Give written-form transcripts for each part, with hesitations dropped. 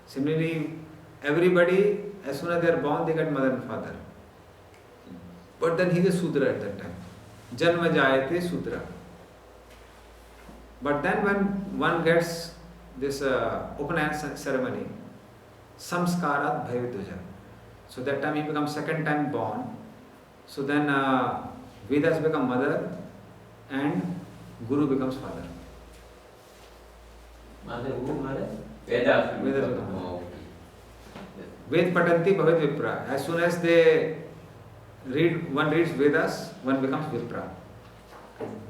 Similarly, everybody, as soon as they are born, they get mother and father. But then he is a Sudra at that time. Janma Jayate Sudra. But then when one gets this Upanayana ceremony, Samskarat Bhavidvaja. So that time he becomes second time born. So then Vedas become mother and Guru becomes father. Mother, who mother? Vedas. Vedas become mother. Oh. Ved Patanti Bhavid Vipra. As soon as they read, one reads Vedas, one becomes Vipra.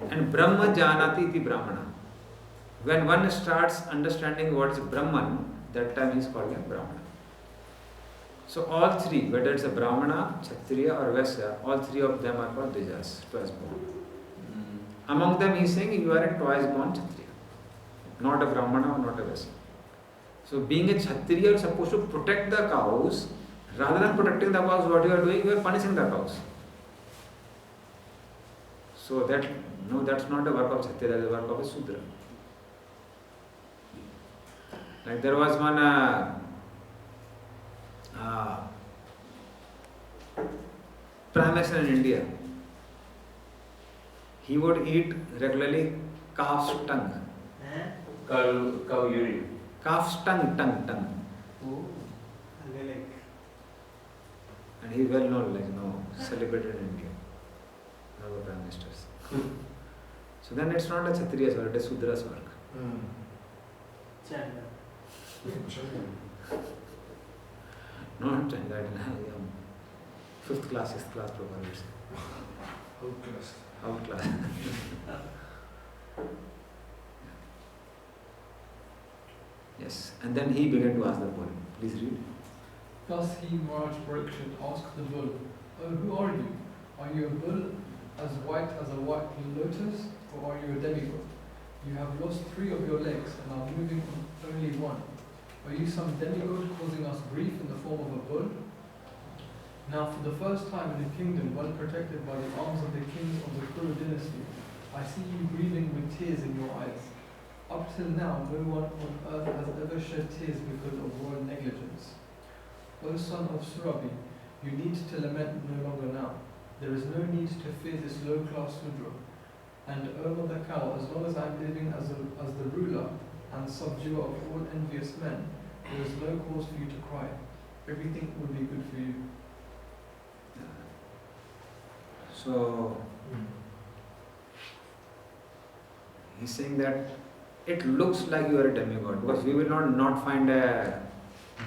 And Brahma Janati iti Brahmana. When one starts understanding what is Brahman, that time he is called a Brahmana. So all three, whether it's a Brahmana, Kshatriya or Vaisya, all three of them are called Dvijas, twice born. Among them he is saying you are a twice born Kshatriya, not a Brahmana or not a Vaisya. So being a Kshatriya, you are supposed to protect the cows. Rather than protecting the cows, what you are doing, you are punishing the cows. So that, no, that's not the work of Kshatriya, that is the work of a Sudra. Like there was one Prime Minister in India. He would eat regularly calf's tongue. Cow urine. Calf's tongue. Oh. And he is well known, celebrated in India. One of the Prime Ministers. So then it's not a Kshatriya's work, it is Sudra's work. Not that, fifth class, sixth class properties. Outclass. Yes, and then he began to ask the poem. Please read. Thus he, Maharaj Parikshit, asked the bull, "Oh, who are you? Are you a bull as white as a white lotus, or are you a demigod? You have lost 3 of your legs and are moving on only one. Are you some demigod causing us grief in the form of a bull? Now for the first time in a kingdom well protected by the arms of the kings of the Kuru dynasty, I see you grieving with tears in your eyes. Up till now, no one on earth has ever shed tears because of royal negligence. O son of Surabhi, you need to lament no longer now. There is no need to fear this low-class Sudra. And owner of the cow, as long as I am living as the ruler and subduer of all envious men, there is no cause for you to cry. Everything will be good for you." So, he's saying that it looks like you are a demigod because we will not find a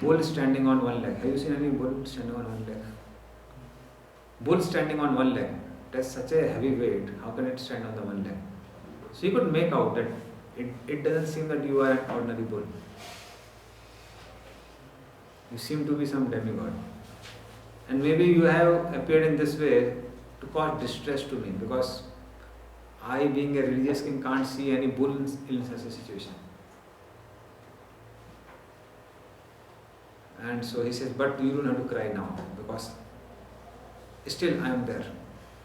bull standing on one leg. Have you seen any bull standing on one leg? Bull standing on one leg. That's such a heavy weight. How can it stand on the one leg? So you could make out that it doesn't seem that you are an ordinary bull. You seem to be some demigod. And maybe you have appeared in this way to cause distress to me because I, being a religious king, can't see any bull in such a situation. And so he says, but you don't have to cry now because still I am there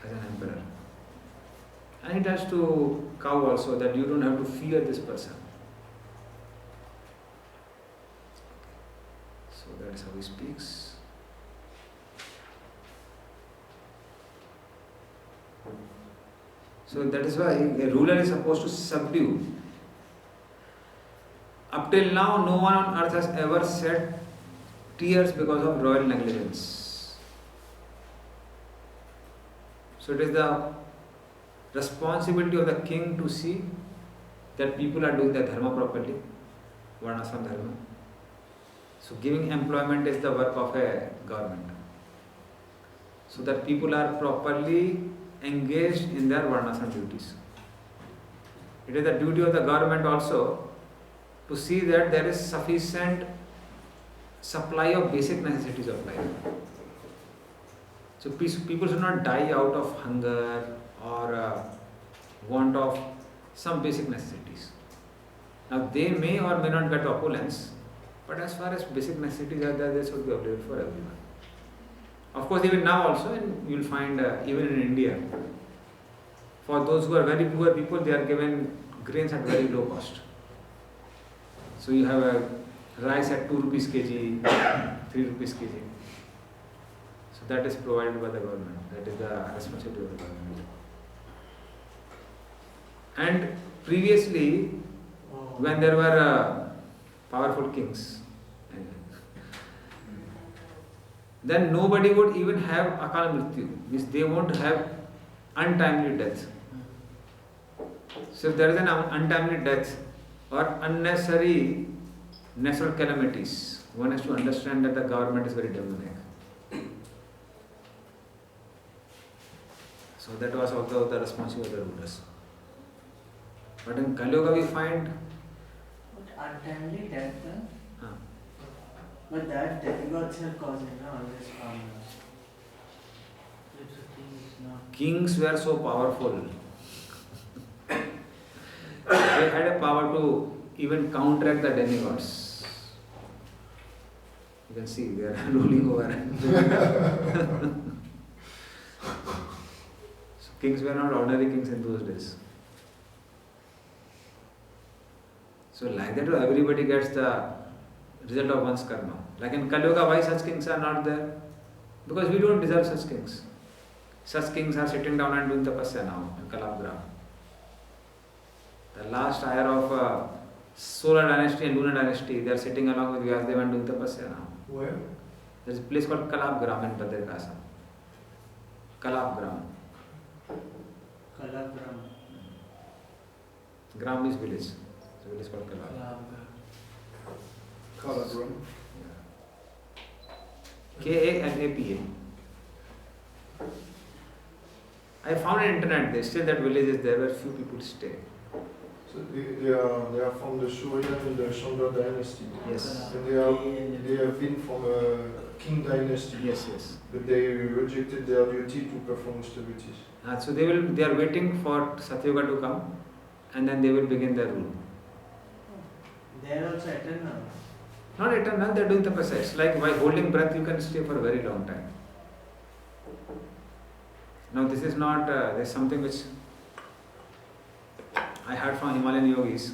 as an emperor. And he tells to cow also that you don't have to fear this person. So that is how he speaks. So that is why a ruler is supposed to subdue. Up till now, no one on earth has ever shed tears because of royal negligence. So it is the responsibility of the king to see that people are doing their dharma properly, varnashram dharma. So giving employment is the work of a government. So that people are properly engaged in their varnashram duties. It is the duty of the government also to see that there is sufficient supply of basic necessities of life. So people should not die out of hunger or want of some basic necessities. Now they may or may not get opulence, but as far as basic necessities are there, they should be available for everyone. Of course, even now also, and you will find even in India, for those who are very poor people, they are given grains at very low cost. So you have a rice at 2 rupees kg, 3 rupees kg. So that is provided by the government. That is the responsibility of the government. And previously, when there were powerful kings, then nobody would even have akal mrityu, means they won't have untimely death. So if there is an untimely death or unnecessary natural calamities, one has to understand that the government is very demonic. So that was also the responsibility of the rulers. But in Kali Yuga we find untimely death, uh, but that demigods are causing always problems. It's a thing, it's not. kings were so powerful. They had a power to even counteract the demigods. You can see they are ruling over. So kings were not ordinary kings in those days. So like that everybody gets the result of one's karma. Like in Kali Yuga, why such kings are not there? Because we don't deserve such kings. Such kings are sitting down and doing tapasya now in Kalabgra. The last hire of Solar dynasty and Lunar dynasty, they are sitting along with Vyasdeva and doing tapasya now. Where? There is a place called Kalabgram in Badrikasa. Kalabgram. Kalabram. Gram is village. It's a village called Kalab. Kalabram. Kalapa. I found on internet, there still that village is there where few people stay. So they are from the Surya and the Chandra dynasty. Yes. And they have been from a king dynasty. Yes, yes. But they rejected their duty to perform austerities. So they are waiting for Satyuga to come and then they will begin their rule. They are also eternal. Not eternal, they are doing tapasya. It's like by holding breath you can stay for a very long time. Now this is not, there is something which I heard from Himalayan yogis.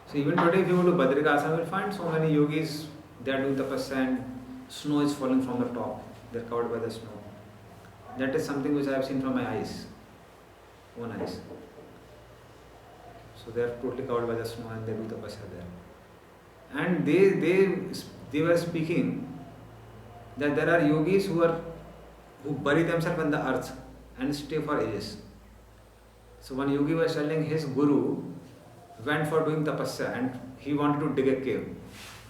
So even today if you go to Badrikasa, you will find so many yogis, they are doing tapasya and snow is falling from the top. They are covered by the snow. That is something which I have seen from my eyes, own eyes. So they are totally covered by the snow and they do tapasya there. And they were speaking that there are yogis who bury themselves in the earth and stay for ages. So one yogi was telling his guru went for doing tapasya and he wanted to dig a cave.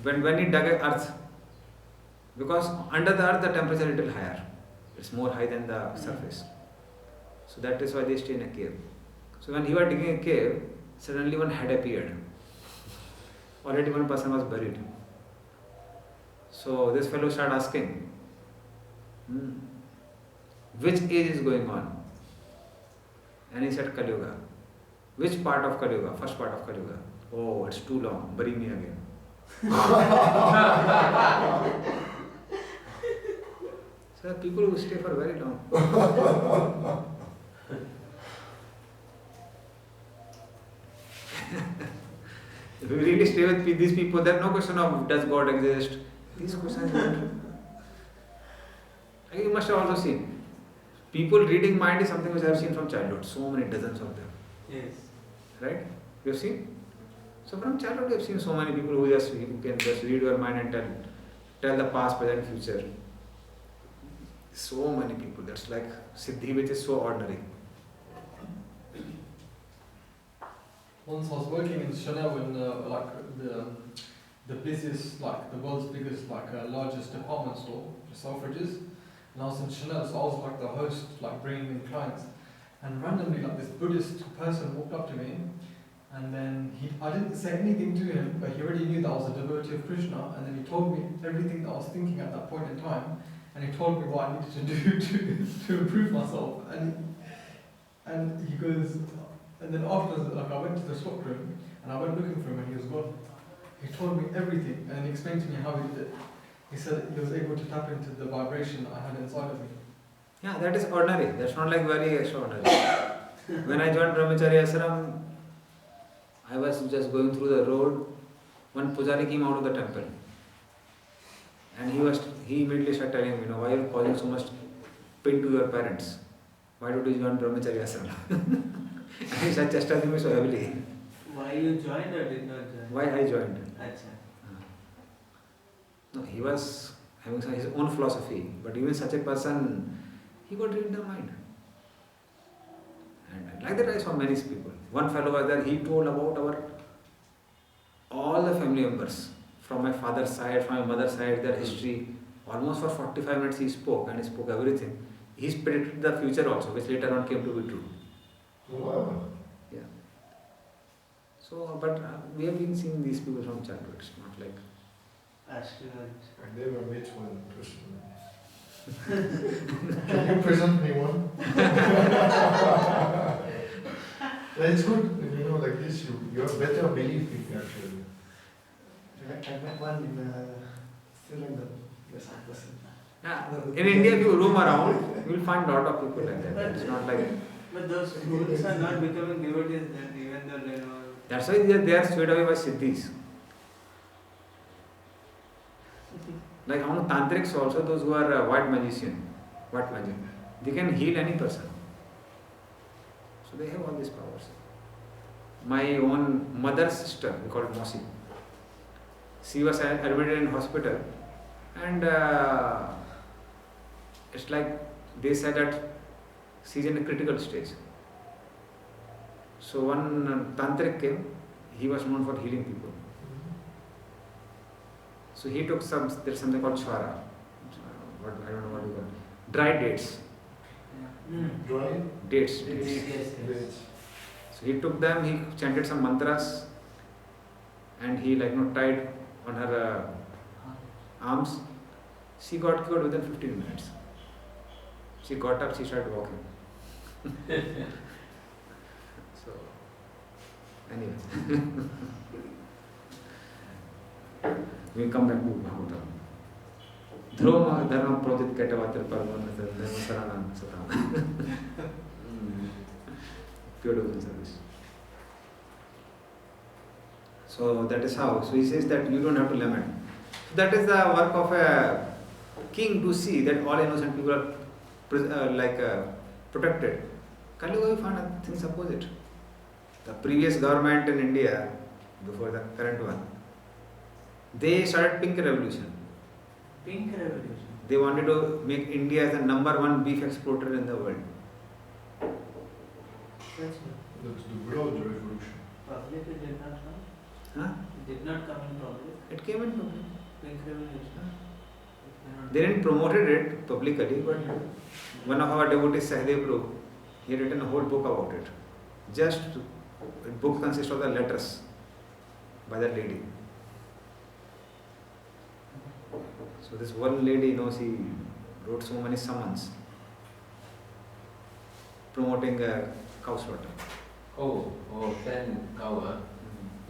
When he dug a earth, because under the earth the temperature is a little higher. It's more high than the surface. So that is why they stay in a cave. So when he was digging a cave, suddenly one head appeared. Already one person was buried. So this fellow started asking, which age is going on? And he said Kali Yuga. Which part of Kali Yuga? First part of Kali Yuga. Oh, it's too long. Bury me again. So there are people who stay for very long. If we really stay with these people, there is no question of does God exist. These questions you must have also seen. People reading mind is something which I have seen from childhood. So many dozens of them. Yes. Right? You have seen? So from childhood you have seen so many people who can just read your mind and tell the past, present, future. So many people. That's like Siddhi which is so ordinary. Once I was working in Chanel in the busiest, like the world's biggest, largest department store, just Selfridges. And I was in Chanel, so I was like the host, like bringing in clients. And randomly, like this Buddhist person walked up to me, and then I didn't say anything to him, but he already knew that I was a devotee of Krishna. And then he told me everything that I was thinking at that point in time, and he told me what I needed to do to improve myself. And he goes, and then afterwards, like I went to the stockroom and I went looking for him, and he was gone. He told me everything, and he explained to me how he did it. He said he was able to tap into the vibration that I had inside of me. Yeah, that is ordinary. That's not like very extraordinary. When I joined Brahmacharya Ashram, I was just going through the road One pujari came out of the temple, and he immediately started telling him, why are you causing so much pain to your parents? Why don't you join brahmacharya asana? And he started chastising me so heavily. Why you joined or did not join? Why I joined? Acha. No, he was having his own philosophy, but even such a person, he got read the mind. And like that I saw many people. One fellow was there, he told about all the family members, from my father's side, from my mother's side, their history. Almost for 45 minutes he spoke, and he spoke everything. He predicted the future also, which later on came to be true. Wow. Yeah. So, but we have been seeing these people from childhood. It's not like. Astrologers. I never met one personally. Can you present me one? That's good, like this, you have better belief in me actually. I met one in still in the US person. Yeah. In India, if you roam around, you will find a lot of people like that. It's not like. But those fools are not becoming devotees then, even though they know. That's why they are swayed away by siddhis. Like among tantrics also, those who are white magic, they can heal any person. So they have all these powers. My own mother's sister, we call it Mosi, she was admitted in hospital, and it's like they said that she's in a critical stage. So one tantric came, he was known for healing people. So he took there's something called chwara. I don't know what you call it. Dry dates. Dry? Dates. Dates. So he took them, he chanted some mantras, and he tied on her arms. She got cured within 15 minutes. She got up, she started walking. So, anyway. We come back to Bhagavatam. Dhroma dharma projit ketavatir parvana saranam satam. Pure devotion service. So that is how. So he says that you don't have to lament. So that is the work of a king to see that all innocent people are protected. Kali Yuga you find things opposite. The previous government in India, before the current one, they started Pink Revolution. Pink Revolution. They wanted to make India as the #1 beef exporter in the world. That's That's the broad revolution. public, it did not come. Huh? It did not come in public. It came in public. Pink Revolution. It cannot- They didn't promoted it publicly, but one of our devotees, Sahadev Prabhu, he had written a whole book about it. The book consists of the letters by that lady. So this one lady, she wrote so many summons promoting cow slaughter. Then cow.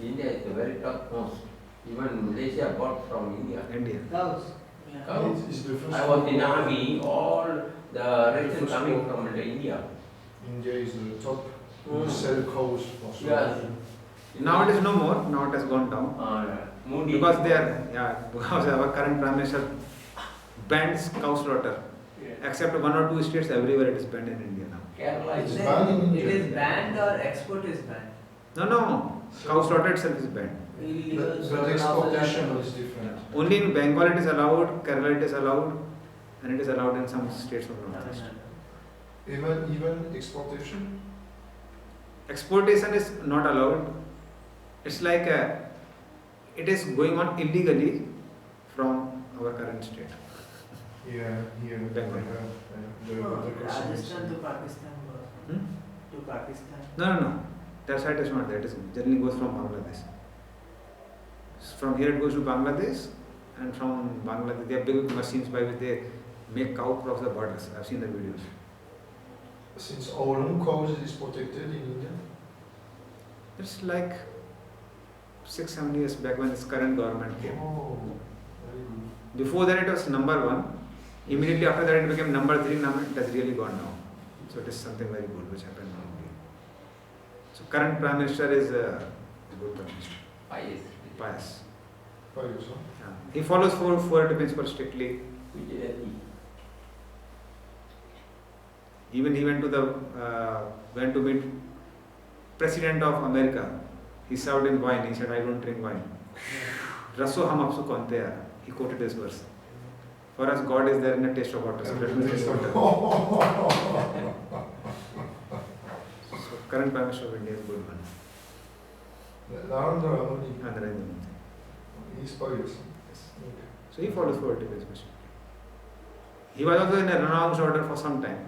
India is the very top most. Even Malaysia bought from India. India. Cows. Yeah. Cow. It's the first I was in one. army, all the rations first coming one. from India. India is the top. Mm. We sell cows for Yes. Now it is no more. Now it has gone down. Moody. Because because our current Prime Minister bans cow slaughter. Yeah. Except 1 or 2 states, everywhere it is banned in India now. Kerala It's is banned in India. It is banned or export is banned? No. Cow slaughter itself is banned. But the exportation is different. Only in Bengal it is allowed, Kerala it is allowed, and it is allowed in some states of Northeast. Even exportation? Exportation is not allowed. It's like it is going on illegally from our current state. Yeah, here. Bengal. Rajasthan to Pakistan goes. Hmm? To Pakistan. No. That side is not there. It is generally goes from Bangladesh. From here it goes to Bangladesh, and from Bangladesh they have big machines by which they make cow cross the borders. I've seen the videos. Since how long cows is protected in India? It's like 6-7 years back when this current government came. Oh, very good. Before that it was #1. Immediately after that it became #3. Now it has really gone down. So it is something very good which happened now. So current Prime Minister is a good Prime Minister. Pious. Pious. Pious, huh? He follows four principles strictly. Even he went to meet President of America. He served in wine. He said, "I don't drink wine." Raso hum apsu konte hai. He quoted this verse. For us, God is there in the taste of water. So let me taste water. So current Prime Minister of India is good one. Narendra Modi, Narendra Modi. he's pious. Yes. Okay. So he follows four principles. He was also in a renounced order for some time.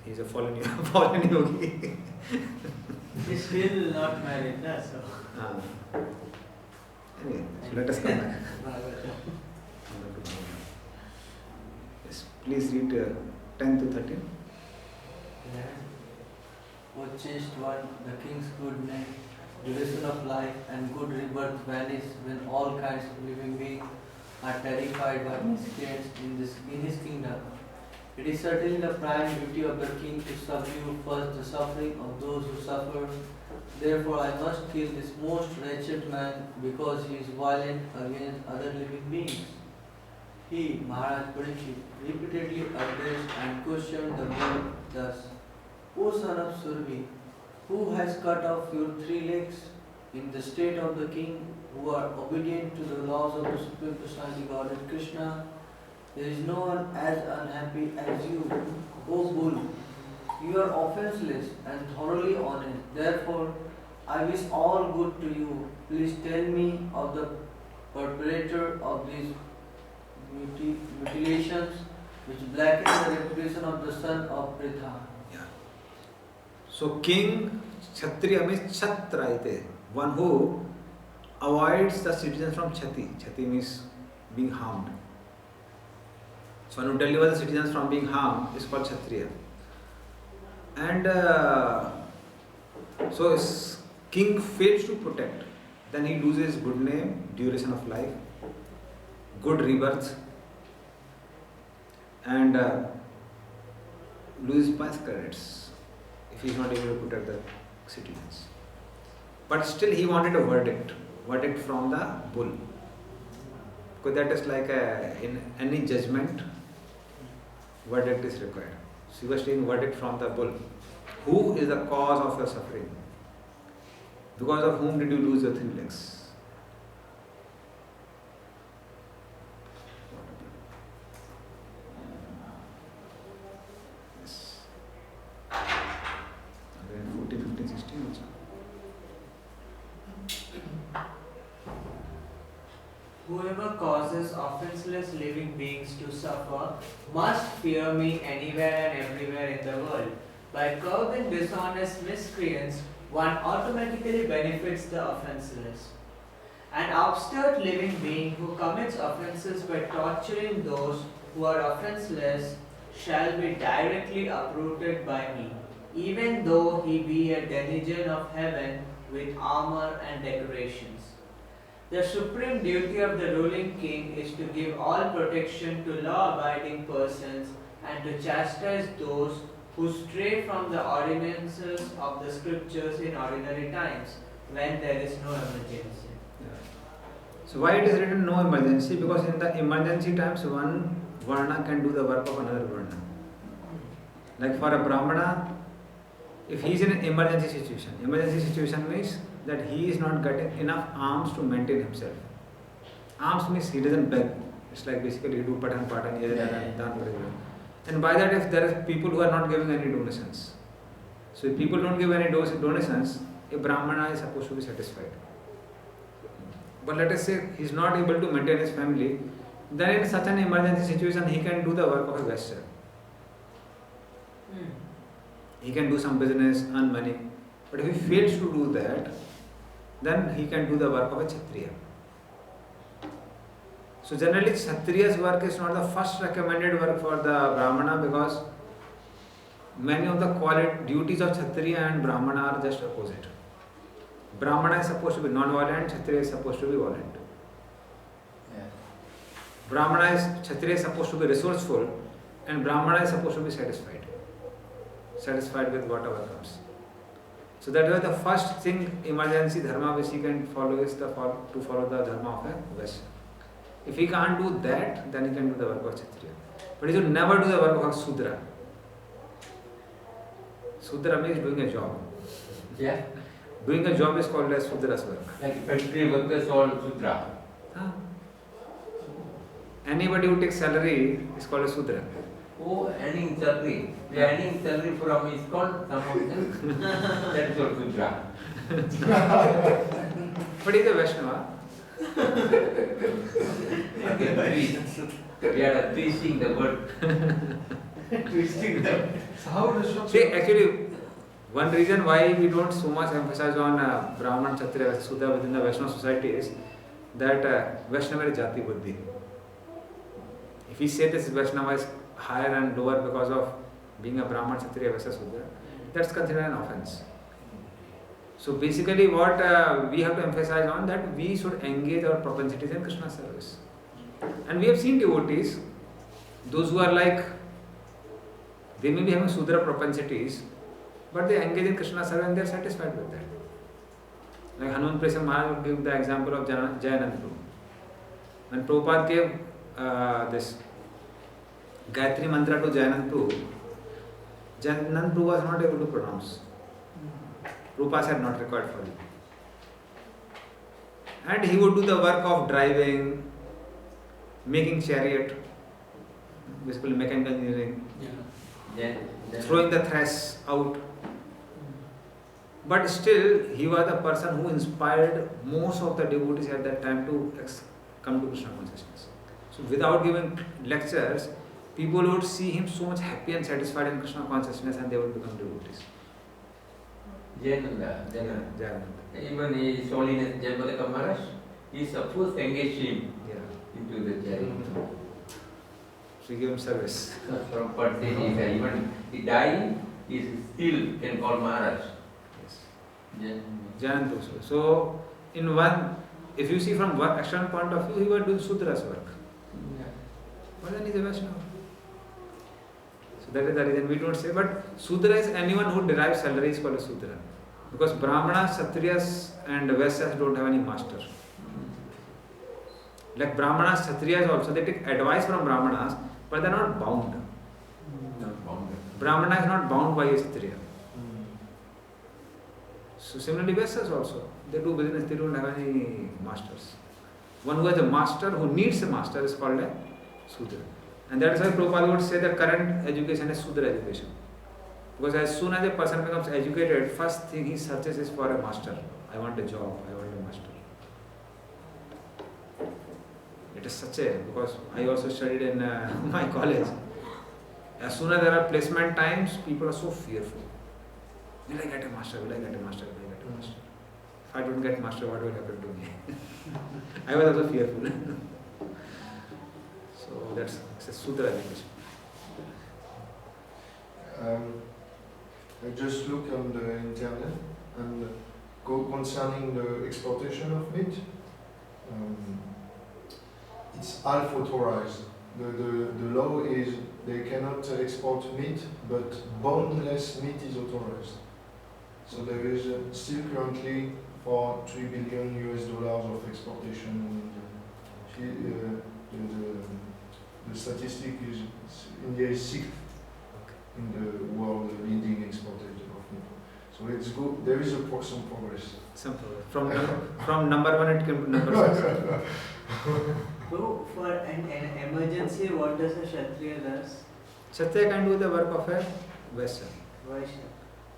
He's a fallen yogi. He's still not married, na, so. Anyway, so let us come back. Yes, please read 10 to 13. Purchased one, the king's good name, duration of life and good rebirth vanish when all kinds of living beings are terrified by miscreants in his kingdom. It is certainly the prime duty of the king to subdue first the suffering of those who suffer. Therefore I must kill this most wretched man because he is violent against other living beings. He, Maharaj Parikshit, repeatedly addressed and questioned the bull thus, O son of Survi, who has cut off your 3 legs? In the state of the king, who are obedient to the laws of the Supreme Personality Godhead Krishna, there is no one as unhappy as you, O bull. You are offenseless and thoroughly honest. Therefore, I wish all good to you. Please tell me of the perpetrator of these mutilations which blacken the reputation of the son of Pritha. So king, Kshatriya means Kshatraite, one who avoids the citizens from Chati. Chati means being harmed. So one who delivers the citizens from being harmed is called Kshatriya. And so king fails to protect, then he loses good name, duration of life, good rebirth, and loses pious credits if he is not able to protect the citizens. But still he wanted a verdict from the bull. Because that is like in any judgment, verdict is required. So he was taking verdict from the bull. Who is the cause of your suffering? Because of whom did you lose your 3 legs? Yes. Again, 14, 15, 16 also. Whoever causes offenseless living beings to suffer must fear me anywhere and everywhere in the world. By curbing dishonest miscreants, one automatically benefits the offenseless. An upstart living being who commits offenses by torturing those who are offenseless shall be directly uprooted by me, even though he be a denizen of heaven with armor and decorations. The supreme duty of the ruling king is to give all protection to law-abiding persons and to chastise those who stray from the ordinances of the scriptures in ordinary times when there is no emergency. So why it is written no emergency? Because in the emergency times one Varna can do the work of another Varna. Like for a Brahmana, if he is in an emergency situation means that he is not getting enough alms to maintain himself. Alms means he doesn't beg. It's like basically you do patan, and by that if there are people who are not giving any donations. So if people don't give any donations, a Brahmana is supposed to be satisfied. But let us say he is not able to maintain his family, then in such an emergency situation he can do the work of a Vaishya. He can do some business, earn money. But if he fails to do that, then he can do the work of a Kshatriya. So generally Kshatriya's work is not the first recommended work for the Brahmana, because many of the duties of Kshatriya and Brahmana are just opposite. Brahmana is supposed to be non-violent, Kshatriya is supposed to be violent. Kshatriya is supposed to be resourceful, and Brahmana is supposed to be satisfied with whatever comes. So that was the first thing, emergency dharma which he can follow is to follow the dharma of a Vaishya. If he can't do that, then he can do the work of Kshatriya. But he should never do the work of a Sudra. Sudra means doing a job. Yeah. Doing a job is called as Sudra's work. Like factory workers all Sudra. Huh? Anybody who takes salary is called a Sudra. Oh, earning salary. They are earning salary from ISKCON, some of them. That is all Sudra. But he is a Vaishnava. Again, we are twisting the word. Twisting them. So how does See, Kshatriya... actually, one reason why we don't so much emphasize on Brahman, Kshatriya, Sudra within the Vaishnava society is that Vaishnava is Jati Buddhi. If we say this Vaishnava is higher and lower because of being a Brahman, Kshatriya, Vaishya, Sudra, that's considered an offense. So basically what we have to emphasize on that we should engage our propensities in Krishna service. And we have seen devotees, those who are like, they may be having Sudra propensities, but they engage in Krishna service and they are satisfied with that. Like Hanuman Prasad Maharaj would give the example of Jayanand Prabhu. When Prabhupada gave this Gayatri mantra to Jayanand Prabhu was not able to pronounce. Prabhupada said not required for you. And he would do the work of driving, making chariot, basically mechanical engineering, Then throwing the thresh out. But still, he was the person who inspired most of the devotees at that time to come to Krishna consciousness. So without giving lectures, people would see him so much happy and satisfied in Krishna consciousness and they would become devotees. Jayananda, Jayananda. even His Holiness Jayapadaka Maharaj, he supposed to engage him Yeah. into the chariot. So he gave him service. From percentage, even he died, he still can call Maharaj. Yes. Jayananda. Jayananda also. So, in one, if you see from one external point of view, he was doing Sudra's work. But then he is a Vaishnava. So that is the reason we don't say. But Sudra is anyone who derives salary is called a Sudra. Because Brahmanas, Kshatriyas and Vaisyas don't have any master. Like Brahmanas, Kshatriyas also, they take advice from Brahmanas, but they are not bound. Not bounded. Brahmana is not bound by a Kshatriya. So similarly Vaisyas also, they do business, they don't have any masters. One who has a master, who needs a master is called a Sudra. And that is why Prabhupada would say that current education is Sudra education. Because as soon as a person becomes educated, first thing he searches is for a master. I want a job, I want a master. It is such a, because I also studied in my college. As soon as there are placement times, people are so fearful. Will I get a master? Will I get a master? Will I get a master? If I don't get master, what will happen to me? I was also fearful. So that's a Sudra education. I just look on the internet and go concerning the exportation of meat. It's half authorized. The law is they cannot export meat, but boneless meat is authorized. So there is still currently for $3 billion of exportation in India. The statistic is India is sixth in the world leading exporter of meat. So it's good. There is some progress. Some progress. From number 1 it came to number 6. So for an emergency, what does a Kshatriya does? Kshatriya can do the work of a Vaishya. Vaishya.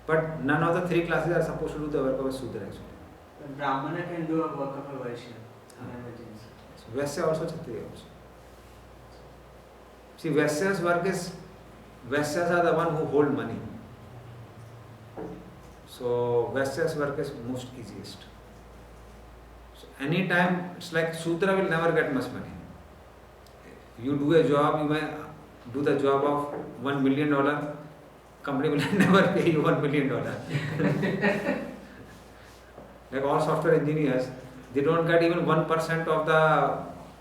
But none of the 3 classes are supposed to do the work of a Sudra actually. But Brahmana can do a work of a Vaishya in emergency. So Vaishya also, Kshatriya also. See, Vaishya's work is, Vaishyas are the one who hold money. So Vaishya's work is most easiest. So anytime, it's like Sudra will never get much money. You do a job, you may do the job of $1 million, company will never pay you $1 million. Like all software engineers, they don't get even 1% of the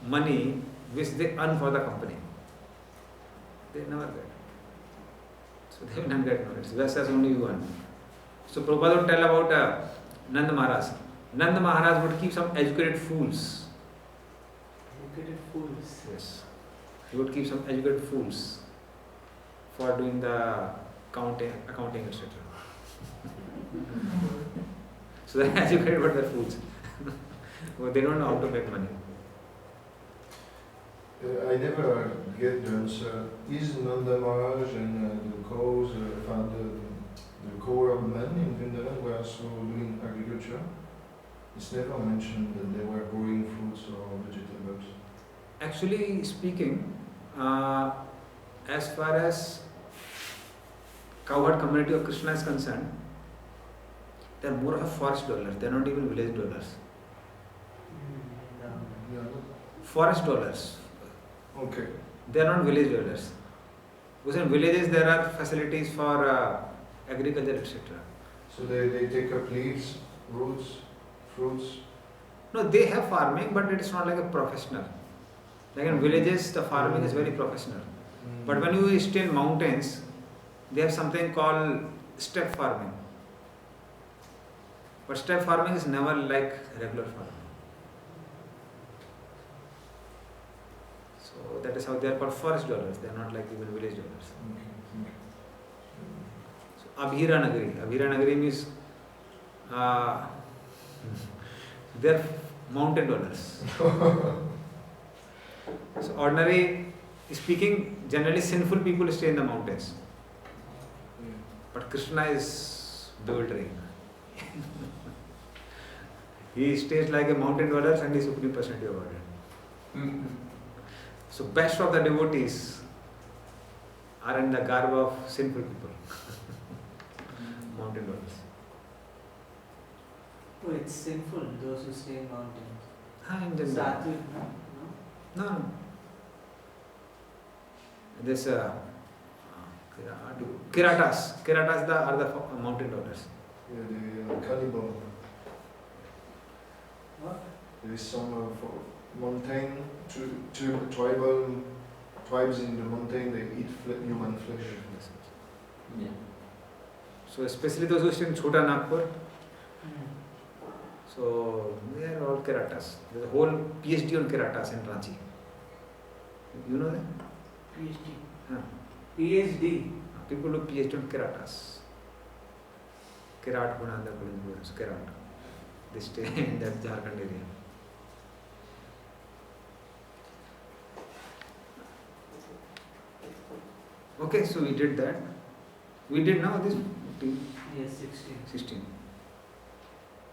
money which they earn for the company. They never get. So they will not get knowledge. Vaishyas only you earn. So Prabhupada would tell about Nanda Maharaj. Nanda Maharaj would keep some educated fools. Educated fools. Yes. He would keep some educated fools for doing the accounting, etc. So they're educated, but they're fools. Well, they don't know how to make money. I never get the answer. Is Nanda Maharaj and the cows, the core men in Vrindavan were also doing agriculture? It's never mentioned that they were growing fruits or vegetables. Actually speaking, as far as cowherd community of Krishna is concerned, they're more of forest dwellers. They're not even village dwellers. Yeah. Forest dwellers. Okay. They're not village dwellers. Because in villages there are facilities for agriculture, etc. So they take up leaves, roots, fruits. No, they have farming, but it's not like a professional. Like in villages, the farming is very professional. But when you stay in mountains, they have something called step farming. But step farming is never like regular farming. So that is how they are called forest dwellers. They are not like even village dwellers. So Abhira Nagari. Abhira Nagari means they are mountain dwellers. So ordinary speaking, generally sinful people stay in the mountains. But Krishna is bewildering. He stays like a mountain dweller and is Supreme Personality of Godhead. So best of the devotees are in the garb of sinful people. Mountain dwellers. Oh, it's sinful, those who stay in mountains. In general. Sattvic, no? No. This Kiratas. Kiratas are the mountain dwellers. Yeah, the cannibal. What? There is some mountain tribal tribes in the mountain. They eat human flesh. Yeah. So especially those who stay in Chota Nagpur. So they are all Kiratas. There's a whole PhD on Kiratas in Ranchi. You know that? PhD. Huh. PhD. People do PhD on Kiratas. Kirat Gunanda Kulindu, Kirat. They stay in that Jharkhand area. Okay, so we did that. We did now this 15, Yes, 16. 16.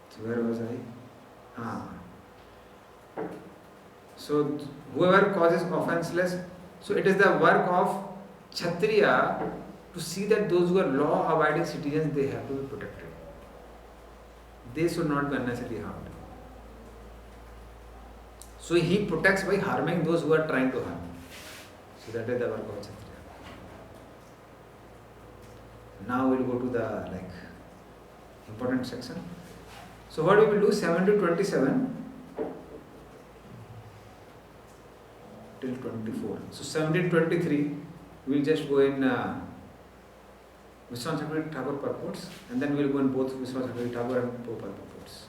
So where was I? So whoever causes offenseless, so it is the work of Kshatriya to see that those who are law-abiding citizens, they have to be protected. They should not be unnecessarily harmed. So he protects by harming those who are trying to harm. So that is the work of Kshatriya. Now we will go to the important section. So what we will do, 7 to 27 till 24. So 17 to 23 we will just go in Vishwanath Chakravarti Thakur purports, and then we will go in both Vishwanath Chakravarti Thakur and Prabhupada purports.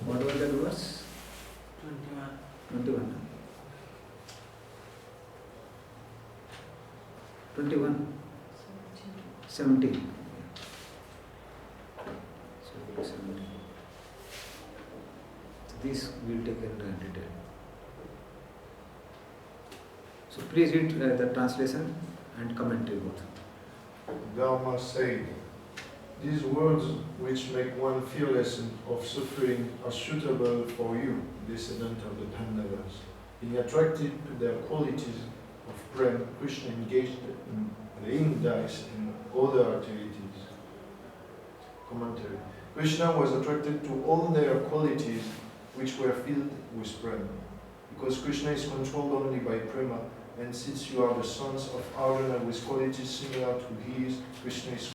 What was the verse? 21. 21. 21. 17. So 17. So these we will take in detail. So please read the translation and commentary both. Dharma said, "These words which make one fearless of suffering are suitable for you, descendant of the Pandavas. Being attracted to their qualities of prem, Krishna engaged in the indice and other activities." Commentary. Krishna was attracted to all their qualities which were filled with prem. Because Krishna is controlled only by prema, and since you are the sons of Arjuna with qualities similar to his, Krishna is